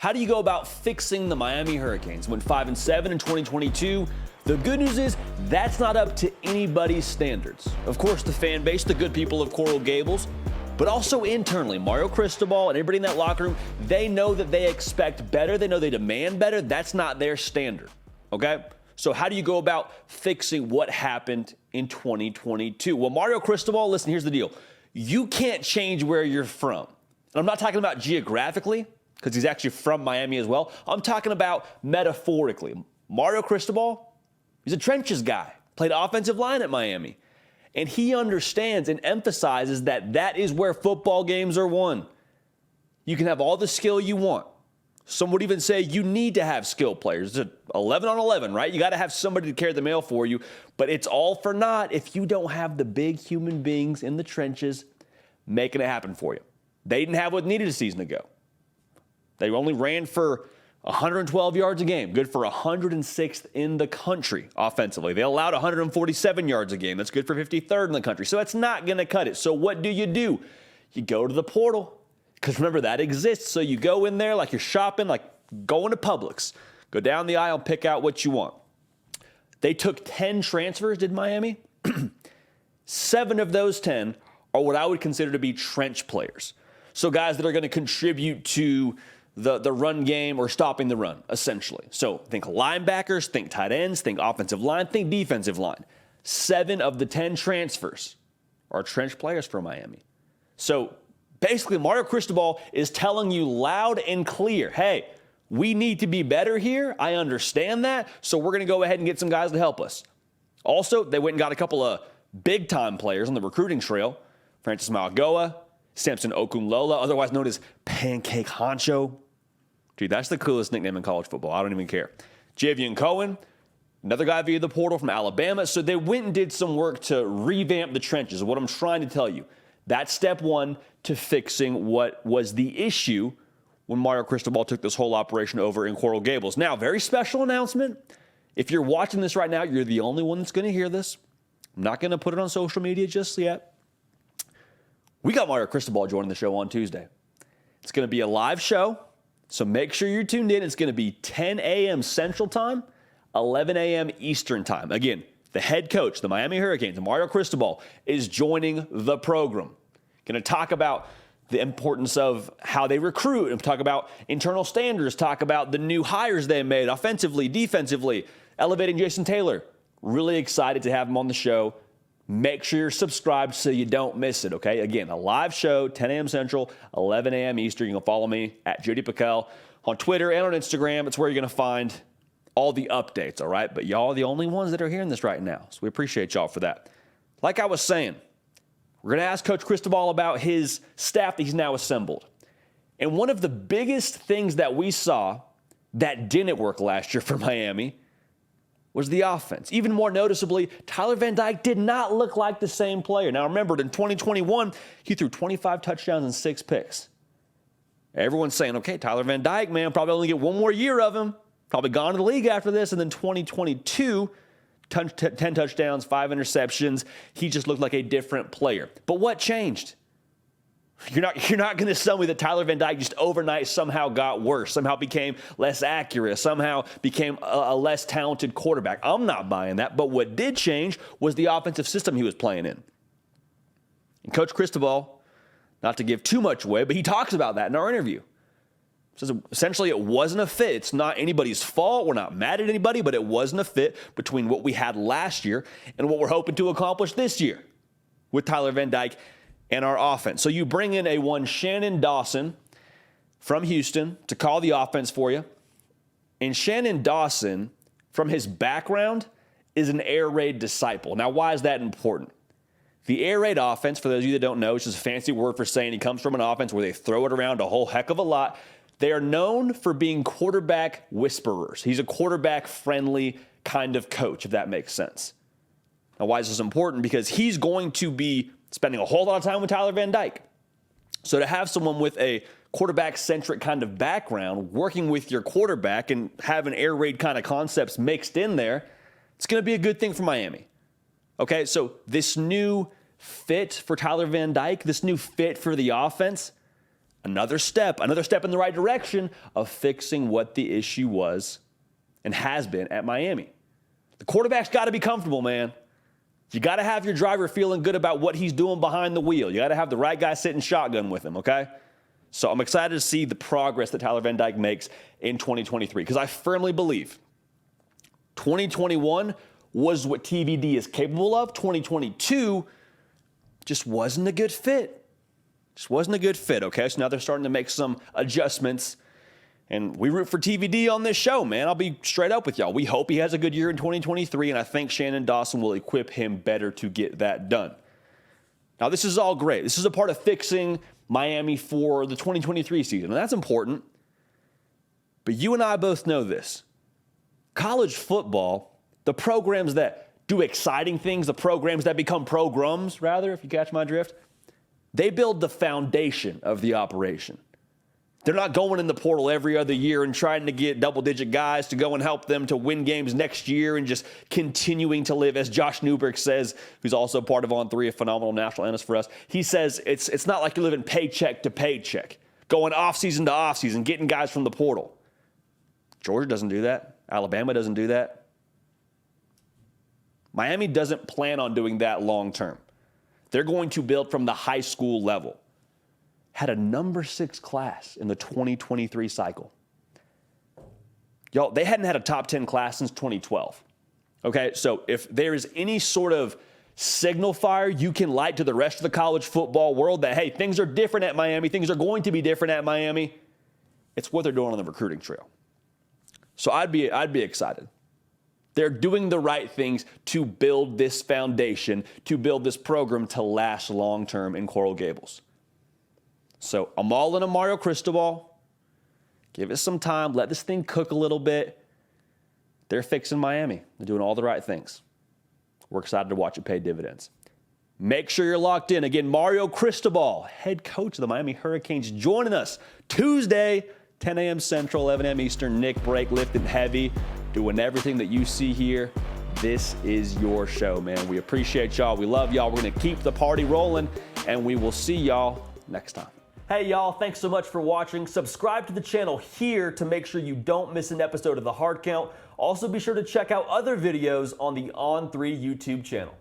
How do you go about fixing the Miami Hurricanes? Went 5-7 in 2022. The good news is that's not up to anybody's standards. Of course, the fan base, the good people of Coral Gables, but also internally, Mario Cristobal and everybody in that locker room, they know that they expect better. They know they demand better. That's not their standard, okay? So how do you go about fixing what happened in 2022? Well, Mario Cristobal, listen, here's the deal. You can't change where you're from. And I'm not talking about geographically, because he's actually from Miami as well. I'm talking about metaphorically. Mario Cristobal, he's a trenches guy, played offensive line at Miami. And he understands and emphasizes that that is where football games are won. You can have all the skill you want. Some would even say you need to have skilled players. It's 11 on 11, right? You got to have somebody to carry the mail for you. But it's all for naught if you don't have the big human beings in the trenches making it happen for you. They didn't have what needed a season ago. They only ran for 112 yards a game, good for 106th in the country offensively. They allowed 147 yards a game. That's good for 53rd in the country. So that's not going to cut it. So what do? You go to the portal, because remember, that exists. So you go in there like you're shopping, like going to Publix. Go down the aisle, pick out what you want. They took 10 transfers, did Miami? 7 of those 10 are what I would consider to be trench players. So guys that are going to contribute to the run game or stopping the run, essentially. So think linebackers, think tight ends, think offensive line, think defensive line. 7 of the 10 transfers are trench players for Miami. So basically, Mario Cristobal is telling you loud and clear, hey, we need to be better here. I understand that. So we're going to go ahead and get some guys to help us. Also, they went and got a couple of big-time players on the recruiting trail. Francis Malgoa, Samson Okunlola, otherwise known as Pancake Honcho. Dude, that's the coolest nickname in college football. I don't even care. Javion Cohen, another guy via the portal from Alabama. So they went and did some work to revamp the trenches, is what I'm trying to tell you. That's step one to fixing what was the issue when Mario Cristobal took this whole operation over in Coral Gables. Now, very special announcement. If you're watching this right now, you're the only one that's going to hear this. I'm not going to put it on social media just yet. We got Mario Cristobal joining the show on Tuesday. It's going to be a live show, so make sure you're tuned in. It's going to be 10 a.m. Central Time, 11 a.m. Eastern Time. Again, the head coach, the Miami Hurricanes, Mario Cristobal, is joining the program. Going to talk about the importance of how they recruit, and talk about internal standards, talk about the new hires they made offensively, defensively, elevating Jason Taylor. Really excited to have him on the show. Make sure you're subscribed so you don't miss it, okay? Again, a live show, 10 a.m. Central, 11 a.m. Eastern. You can follow me at Judy Pickell on Twitter and on Instagram. It's where you're going to find all the updates, all right? But y'all are the only ones that are hearing this right now, so we appreciate y'all for that. Like I was saying, we're going to ask Coach Cristobal about his staff that he's now assembled. And one of the biggest things that we saw that didn't work last year for Miami was the offense. Even more noticeably, Tyler Van Dyke did not look like the same player. Now, remember, in 2021, he threw 25 touchdowns and 6 picks. Everyone's saying, okay, Tyler Van Dyke, man, probably only get one more year of him. Probably gone to the league after this. And then 2022, 10 touchdowns, 5 interceptions. He just looked like a different player. But what changed? You're not going to tell me that Tyler Van Dyke just overnight somehow got worse, somehow became less accurate, somehow became a less talented quarterback. I'm not buying that. But what did change was the offensive system he was playing in. And Coach Cristobal, not to give too much away, but he talks about that in our interview. Says essentially it wasn't a fit. It's not anybody's fault. We're not mad at anybody, but it wasn't a fit between what we had last year and what we're hoping to accomplish this year with Tyler Van Dyke and our offense. So you bring in a Shannon Dawson from Houston to call the offense for you. And Shannon Dawson, from his background, is an air raid disciple. Now, why is that important? The air raid offense, for those of you that don't know, is just a fancy word for saying he comes from an offense where they throw it around a whole heck of a lot. They are known for being quarterback whisperers. He's a quarterback-friendly kind of coach, if that makes sense. Now, why is this important? Because he's going to be spending a whole lot of time with Tyler Van Dyke. So to have someone with a quarterback-centric kind of background working with your quarterback and having air raid kind of concepts mixed in there, it's going to be a good thing for Miami. Okay, so this new fit for Tyler Van Dyke, this new fit for the offense, another step in the right direction of fixing what the issue was and has been at Miami. The quarterback's got to be comfortable, man. You got to have your driver feeling good about what he's doing behind the wheel. You got to have the right guy sitting shotgun with him, okay? So I'm excited to see the progress that Tyler Van Dyke makes in 2023 because I firmly believe 2021 was what TVD is capable of. 2022 just wasn't a good fit. Okay? So now they're starting to make some adjustments. And we root for TVD on this show, man. I'll be straight up with y'all. We hope he has a good year in 2023, and I think Shannon Dawson will equip him better to get that done. Now, this is all great. This is a part of fixing Miami for the 2023 season, and that's important. But you and I both know this. College football, the programs that do exciting things, the programs that become programs, rather, if you catch my drift, they build the foundation of the operation. They're not going in the portal every other year and trying to get double-digit guys to go and help them to win games next year and just continuing to live, as Josh Newberg says, who's also part of On3, a phenomenal national analyst for us. He says it's not like you're living paycheck to paycheck, going offseason to offseason, getting guys from the portal. Georgia doesn't do that. Alabama doesn't do that. Miami doesn't plan on doing that long term. They're going to build from the high school level. Had a number 6 class in the 2023 cycle. Y'all, they hadn't had a top 10 class since 2012. Okay, so if there is any sort of signal fire you can light to the rest of the college football world that, hey, things are different at Miami, things are going to be different at Miami, it's what they're doing on the recruiting trail. So I'd be excited. They're doing the right things to build this foundation, to build this program to last long-term in Coral Gables. So I'm all in on Mario Cristobal. Give it some time. Let this thing cook a little bit. They're fixing Miami. They're doing all the right things. We're excited to watch it pay dividends. Make sure you're locked in. Again, Mario Cristobal, head coach of the Miami Hurricanes, joining us Tuesday, 10 a.m. Central, 11 a.m. Eastern. Nick Brake, lifting heavy, doing everything that you see here. This is your show, man. We appreciate y'all. We love y'all. We're going to keep the party rolling, and we will see y'all next time. Hey, y'all, thanks so much for watching. Subscribe to the channel here to make sure you don't miss an episode of The Hard Count. Also, be sure to check out other videos on the On3 YouTube channel.